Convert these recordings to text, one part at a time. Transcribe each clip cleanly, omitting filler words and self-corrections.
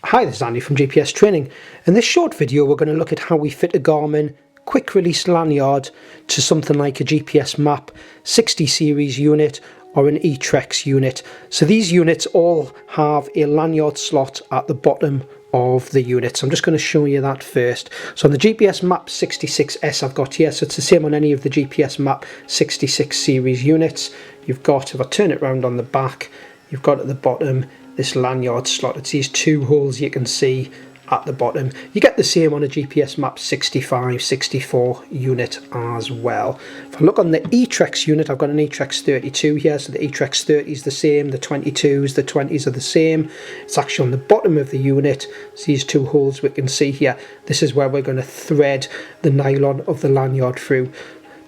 Hi, this is Andy from GPS Training. In this short video we're going to look at how we fit a Garmin quick release lanyard to something like a GPSMAP 60 series unit or an eTrex unit. So these units all have a lanyard slot at the bottom of the unit. So I'm just going to show you that first. So on the GPSMAP 66S I've got here, so it's the same on any of the GPSMAP 66 series units. You've got, if I turn it around on the back, you've got at the bottom this lanyard slot. It's these two holes you can see at the bottom. You get the same on a GPSMAP 65, 64 unit as well. If I look on the eTrex unit, I've got an eTrex 32 here, so the eTrex 30 is the same, the 22s, the 20s are the same. It's actually on the bottom of the unit. So these two holes we can see here, this is where we're going to thread the nylon of the lanyard through.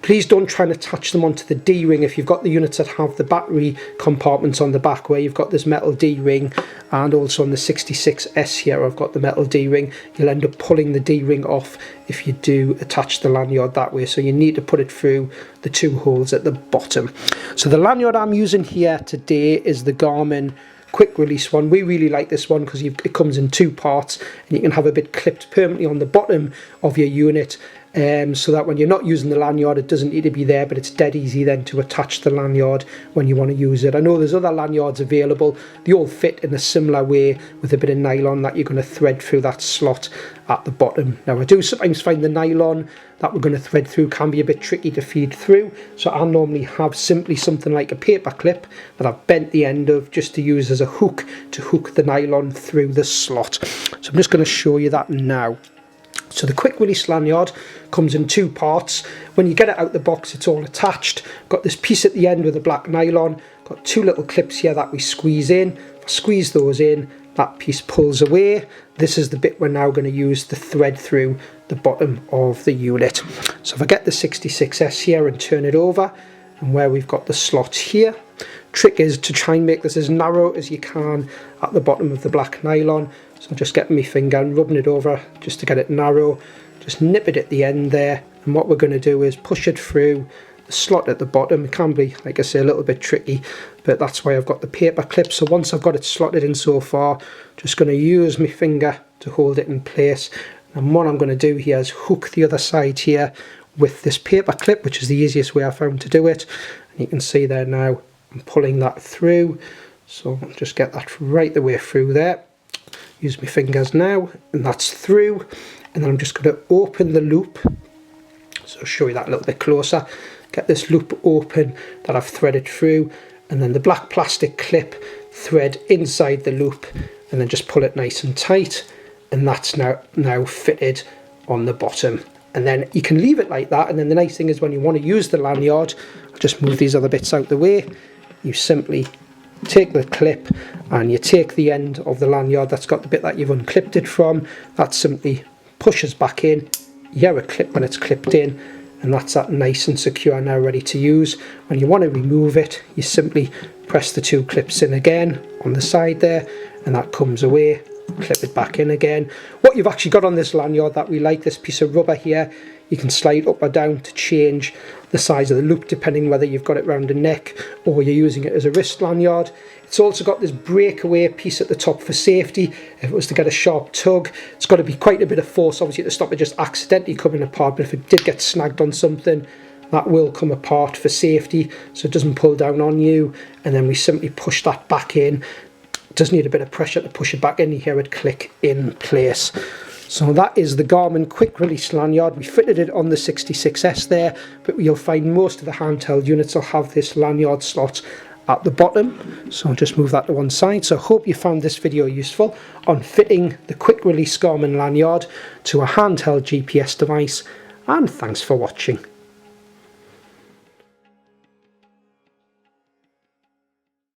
Please don't try and attach them onto the D-ring if you've got the units that have the battery compartments on the back where you've got this metal D-ring, and also on the 66S here I've got the metal D-ring. You'll end up pulling the D-ring off if you do attach the lanyard that way, so you need to put it through the two holes at the bottom. So the lanyard I'm using here today is the Garmin quick release one. We really like this one because it comes in two parts and you can have a bit clipped permanently on the bottom of your unit, so that when you're not using the lanyard it doesn't need to be there, but it's dead easy then to attach the lanyard when you want to use it. I know there's other lanyards available, they all fit in a similar way with a bit of nylon that you're going to thread through that slot at the bottom. Now I do sometimes find the nylon that we're going to thread through can be a bit tricky to feed through, so I normally have simply something like a paper clip that I've bent the end of just to use as a hook to hook the nylon through the slot. So I'm just going to show you that now. So the quick release lanyard comes in two parts. When you get it out the box it's all attached. Got this piece at the end with a black nylon, got two little clips here that we squeeze in. If I squeeze those in, that piece pulls away. This is the bit we're now going to use to thread through the bottom of the unit. So if I get the 66S here and turn it over, and where we've got the slots here, trick is to try and make this as narrow as you can at the bottom of the black nylon. So just getting my finger and rubbing it over just to get it narrow, just nip it at the end there, and what we're going to do is push it through the slot at the bottom. It can be, like I say, a little bit tricky, but that's why I've got the paper clip. So once I've got it slotted in so far, just going to use my finger to hold it in place, and what I'm going to do here is hook the other side here with this paper clip, which is the easiest way I found to do it. And you can see there now I'm pulling that through, so I'll just get that right the way through there. Use my fingers now, and that's through, and then I'm just going to open the loop. So I'll show you that a little bit closer. Get this loop open that I've threaded through, and then the black plastic clip thread inside the loop, and then just pull it nice and tight, and that's now fitted on the bottom. And then you can leave it like that, and then the nice thing is when you want to use the lanyard, I'll just move these other bits out the way, you simply take the clip and you take the end of the lanyard that's got the bit that you've unclipped it from, that simply pushes back in. You hear a clip when it's clipped in, and that's that nice and secure now ready to use. When you want to remove it, you simply press the two clips in again on the side there, and that comes away. Clip it back in again. What you've actually got on this lanyard that we like, this piece of rubber here, you can slide up or down to change the size of the loop depending whether you've got it round the neck or you're using it as a wrist lanyard. It's also got this breakaway piece at the top for safety. If it was to get a sharp tug, it's got to be quite a bit of force obviously to stop it just accidentally coming apart, but if it did get snagged on something, that will come apart for safety so it doesn't pull down on you. And then we simply push that back in. Does need a bit of pressure to push it back in. You hear it click in place. So that is the Garmin quick release lanyard. We fitted it on the 66S there, but you'll find most of the handheld units will have this lanyard slot at the bottom. So I'll just move that to one side. So I hope you found this video useful on fitting the quick release Garmin lanyard to a handheld GPS device, and thanks for watching.